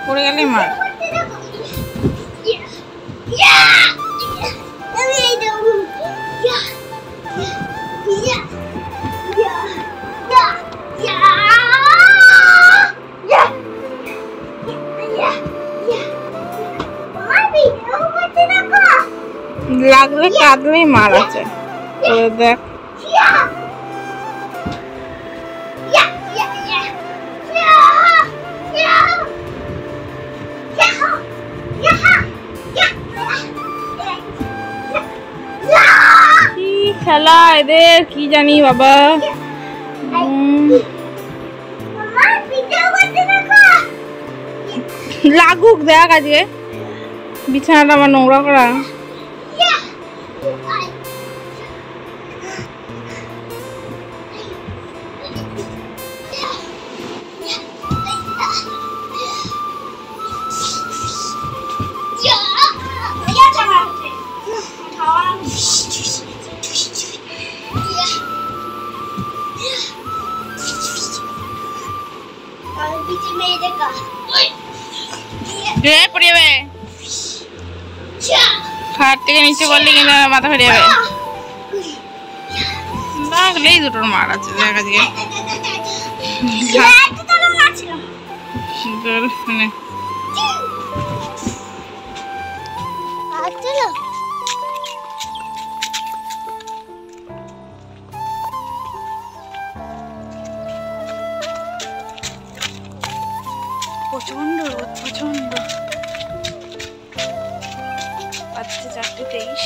পড়ে গেলে মার। লাগলে কাঁদলেই মার আছে। দেখ কি খেলা এদের, কি জানি বাবা। লাগুক, দেখ আজকে বিছানাটা আমার নোংরা করা। খাট থেকে নিচে পড়লে কিন্তু মাথা ফেটে যাবে। লাগলেই দুটোর মার আছে দেখ আজকে। প্রচন্ড রোদ, প্রচন্ড। বাজছে 4:23,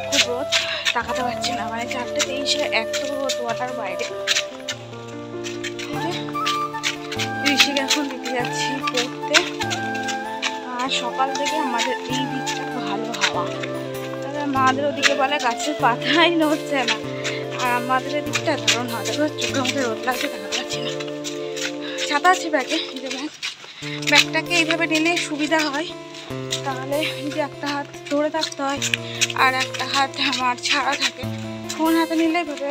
খুব রোদ, তাকাতে পারছি না। মানে 4:23 এত রোদ ওয়াটার বাইরে। ঋষিকে এখন দিতে যাচ্ছি পড়তে। আর সকাল থেকে আমাদের এই দিকটা ভালো হাওয়া। তবে আমাদের ওদিকে বলে গাছের পাতাই নড়ছে না, আর আমাদের দিকটা দারুণ হাওয়া। দেখো চোখে মুখে রোদ লাগছে, তাকাতে পারছি না। ছাতা আছে ব্যাগে, ব্যাগটাকে এইভাবে নিলে সুবিধা হয়। তাহলে যদি একটা হাত ধরে থাকতে হয় আর একটা হাত আমার ছাড়া থাকে। ফোন হাতে নিলে এইভাবে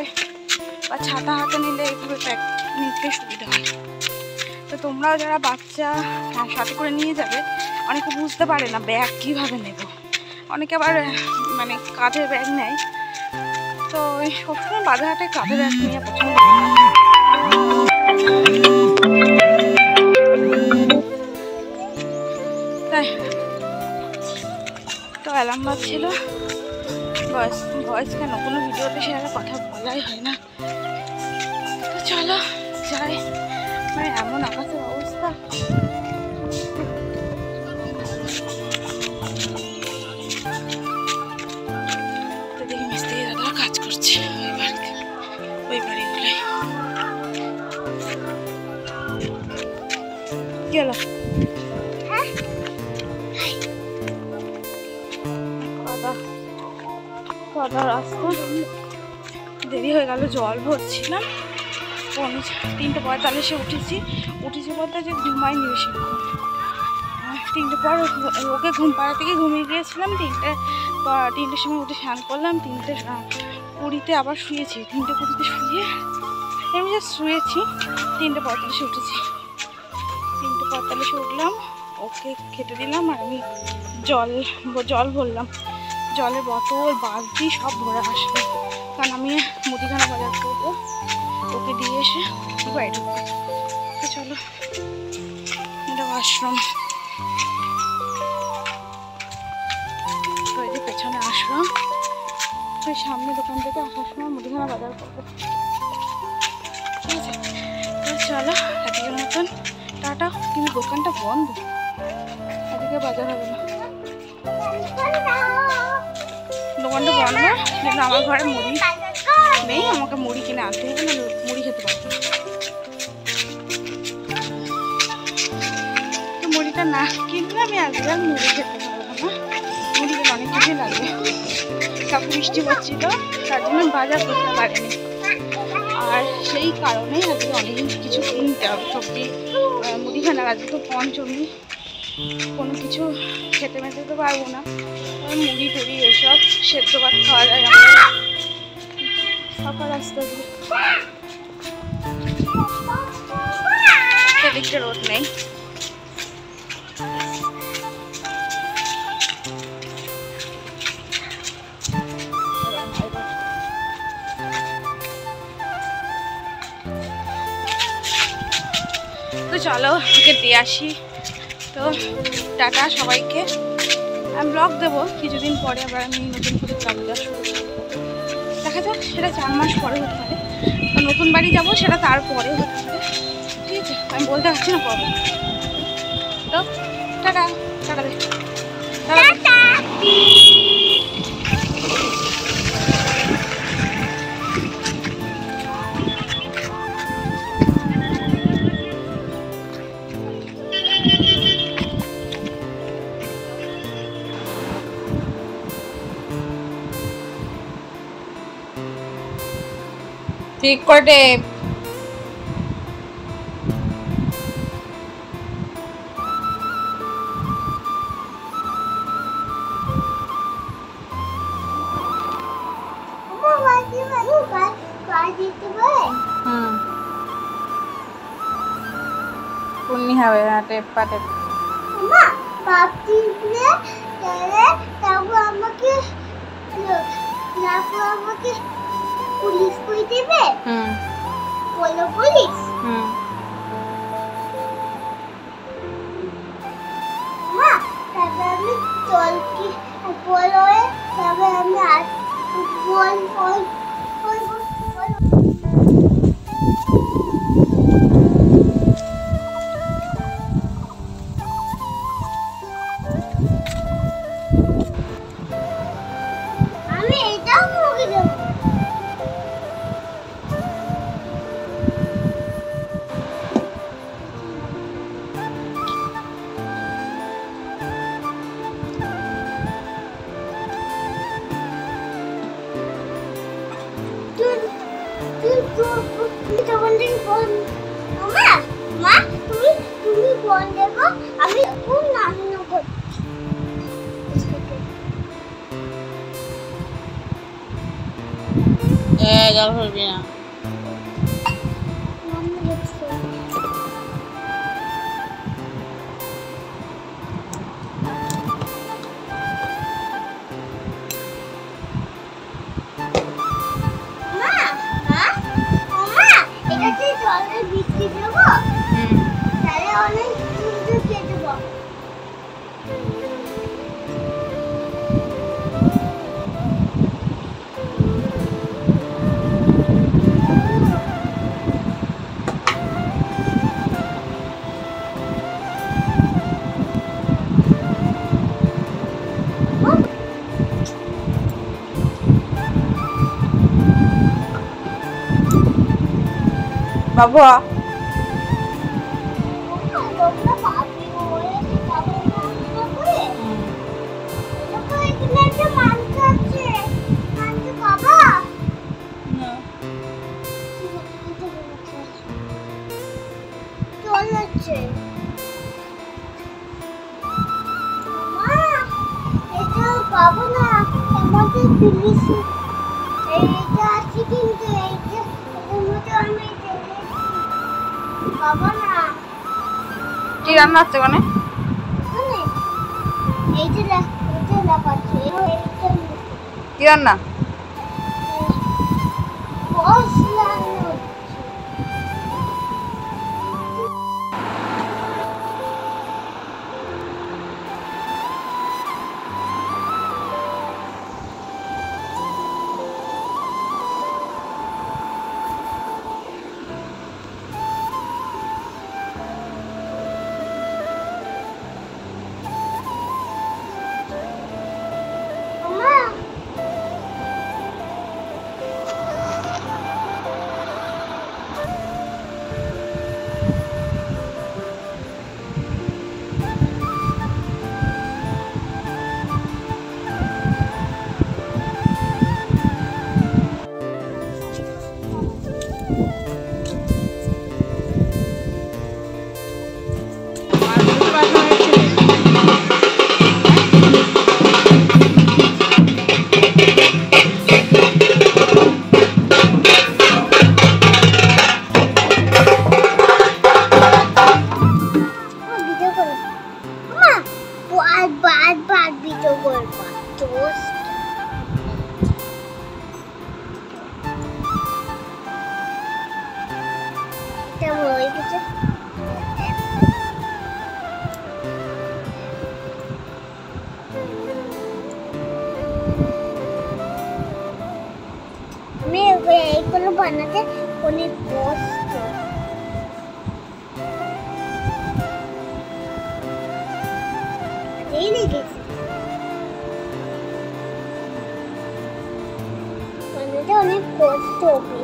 বা ছাতা হাতে নিলে এইভাবে ব্যাগ নিতে সুবিধা হয়। তো তোমরাও যারা বাচ্চা সাথে করে নিয়ে যাবে, অনেকে বুঝতে পারে না ব্যাগ কীভাবে নেব। অনেকে আবার মানে কাঁধের ব্যাগ নেয়। তো সবসময় বাজারহাটে কাঁধের ব্যাগ নিয়ে পছন্দ করি। তাই তো অ্যালার্ম বাজছিল। ভয়েস কেন, কোনো ভিডিওতে সেভাবে কথা বলাই হয় না। তো চলো যাই। মানে এমন আকাশের অবস্থা, তো দেখি মিস্ত্রি দাদা কাজ করছে ওই বাড়িগুলোয়। কি হলো? কাদা রাস্তা, দেরি হয়ে গেল। জল ভরছিলাম, 3:45 উঠেছি বলতে যে ঘুমাইনি বেশিক্ষণ। 3টে পর ওকে ঘুম পাড়া থেকে ঘুমিয়ে গিয়েছিলাম। 3টের সময় উঠে স্নান করলাম। 3:20 আবার শুয়েছি। 3:20 শুয়ে আমি জাস্ট শুয়েছি। 3:45 উঠেছি। 3:45 উঠলাম, ওকে খেতে দিলাম, আর আমি জল ভরলাম। জলের বোতল বালতি সব ভরে আসলো, কারণ আমি মুদিখানা বাজার করবো। ওকে দিয়ে এসে বাড়ি ঢুকবো। তো চলো, এটা আশ্রম। ওই যে পেছনে আশ্রম, ওই সামনে দোকান থেকে আসার সময় মুদিখানা বাজার করবো। ঠিক আছে, তো চলো আজকের মতন টাটা। কিন্তু দোকানটা বন্ধ, আজকে বাজার হবে না। দোকানটা বন্ধ, কিন্তু আমার ঘরে মুড়ি নেই। আমাকে মুড়ি কিনে আনতে হবে, না মুড়ি খেতে পারবো। তো মুড়িটা না কিনলে আমি আজকে আর মুড়ি খেতে পারবো না। মুড়ি খেলে অনেক কিছু লাগবে। সব বৃষ্টি হচ্ছিল, তার জন্য বাজার করতে পারিনি। আর সেই কারণে আজকে অনেক কিছু কিনতে হবে, সবজি মুদিখানা। আজকে তো পঞ্চমী, কোনো কিছু খেতে মেতে তো পারবো না, মুড়ি টুড়ি এসব সেদ্ধ ভাত খাওয়া যায় আমাদের ফাঁকা রাস্তা দিয়ে। সেদিকটা রোদ নেই। তো চলো ওকে দিয়ে আসি। তো টাটা সবাইকে। আমি ব্লগ দেবো কিছুদিন পরে, আবার আমি নতুন করে ব্লগ দেওয়া শুরু করবো। দেখা যাক, সেটা 4 মাস পরে হতে পারে, তো নতুন বাড়ি যাবো সেটা তারপরে হতে পারে, ঠিক আছে? আমি বলতে পারছি না কবে। তো টাটা, টাটা দে, টাটা। ঠিক করে পূর্ণি হবে না টেপ পাটে মা বাপ দিলে তারপর আমাকে পুলিশ কই দেবে। বলো পুলিশ। মা তারপর আমি জল কি বলো, তারপর আমি আর বল বল বল বল। আমি এটাও মুখে দেবো। মা তুমি তুমি বল দেখো, আমি খুব নামনো করছি। জল ভরবি না। জলের বৃষ্টি দেবো, তাহলে অনেক সুন্দর খেয়ে দেবো। বাবা পাবো না, আমাদের পুলিশ এইটা আছে, কিন্তু এইটা আমি পাবো না। কি রান্না হচ্ছে ওখানে? এইটা লাগাচ্ছে, কি রান্না? রাখা হয়েছে। এইগুলো বানাতে অনেক কষ্ট। এই লেগেছে বানাতে অনেক কষ্ট হবে।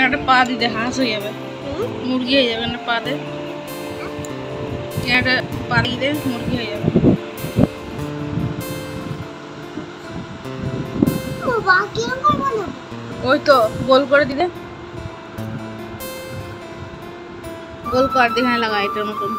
একটা পা দিতে হাঁস হয়ে যাবে, মুরগি হয়ে যাবে না পা দে, একটা পা দিতে মুরগি হয়ে যাবে। ওই তো গোল করে দিলে, গোল কর দিখানে লাগা এটার মতন।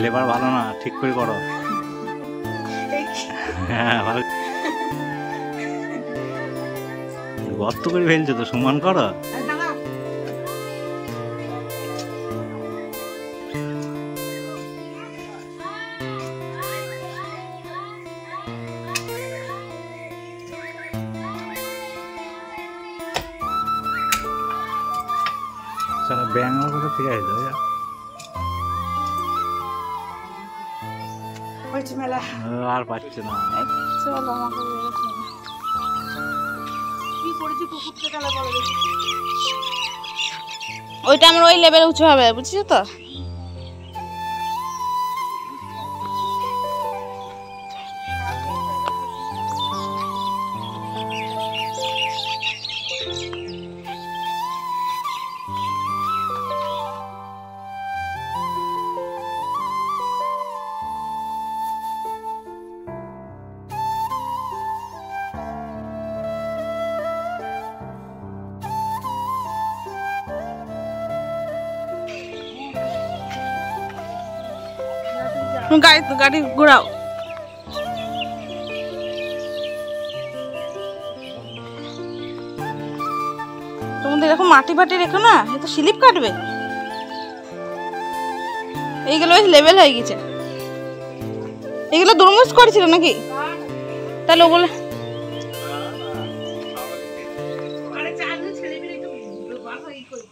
লেবার ভালো না, ঠিক করে করো। হ্যাঁ ভালো, গর্ত করে ফেলছো তো, সমান করো। ব্যাং আমার কথা ঠিক আছে, আর পাচ্ছে না। চলো আমাকে ওইটা আমার ওই লেভেলে উঁচু হবে, বুঝছো তো? গাড়ি ঘোরাও। তোমাদের এরকম মাটি ফাটি রেখো না, এ তো স্লিপ কাটবে। এইগুলো লেভেল হয়ে গেছে, এগুলো দুর্মুজ করেছিল নাকি? তাহলে ওগুলো করি